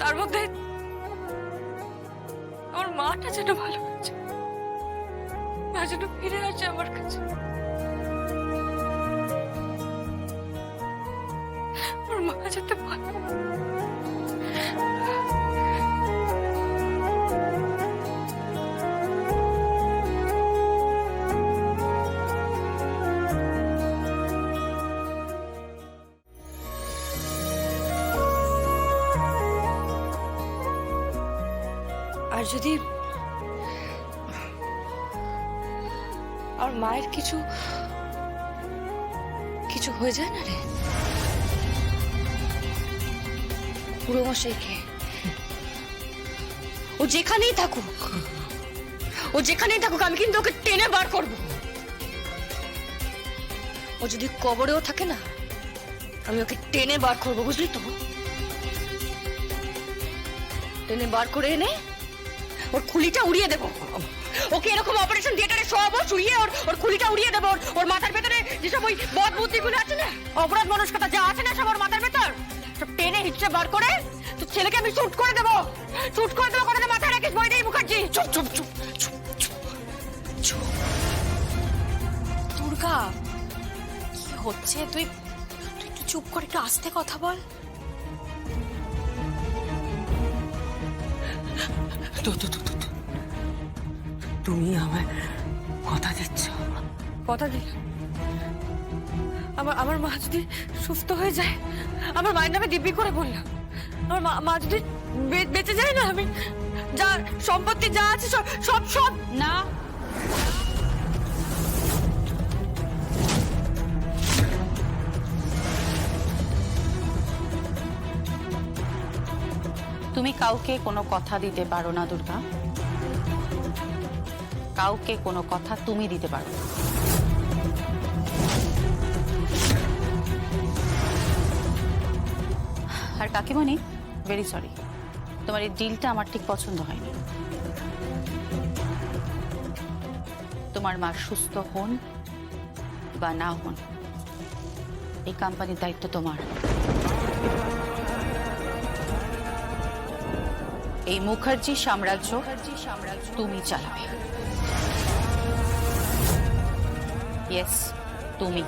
তার মধ্যে আমার মাটা যেন ভালো আছে, মা যেন ফিরে আসে আমার কাছে। আমার মা যেতে ভালো। আর যদি আর মায়ের কিছু কিছু হয়ে যায় না রে, পুরো মশাইকে ও যেখানেই থাকুক, আমি কিন্তু ওকে টেনে বার করব। ও যদি কবরেও থাকে না, আমি ওকে টেনে বার করবো, বুঝলি তো? টেনে বার করে এনে ওর খুলিটা উড়িয়ে দেবো। ওকে এরকম অপারেশন থিয়েটারে শোয়াবো, শুইয়ে ওর খুলিটা উড়িয়ে দেবো। ওর মাথার ভেতরে যেসব ওই বদ বুদ্ধিগুলো আছে না, অপরাধ মনস্কতা যা আছে না, সব ওর মাথার ভেতর সব টেনে হিচড়ে বার করে তো ছেলেকে আমি শুট করে দেবো। কথাটা মাথায় রাখিস বৈদেহী মুখার্জি। চুপ চুপ চুপ চুপ চুপ চুপ। দুর্গা, কি হচ্ছে? তুই একটু চুপ করে, একটু আস্তে কথা বল। তুমি আমায় কথা দিচ্ছ? কথা দিলাম, আমার মা যদি সুস্থ হয়ে যায়, আমার মায়ের নামে দিব্যি করে বললাম, আমার মা যদি বেঁচে যায় না, আমি যা সম্পত্তি যা আছে সব সব না, তুমি কাউকে কোনো কথা দিতে পারো না দুর্গা। কাউকে কোনো কথা তুমি দিতে পারো না। আর কাকিমণি, ভেরি সরি, তোমার এই ডিলটা আমার ঠিক পছন্দ হয়নি। তোমার মা সুস্থ হন বা না হন, এই কোম্পানির দায়িত্ব তোমার। এই মুখার্জি সাম্রাজ্য তুমি চালাবে। ইয়েস, তুমি।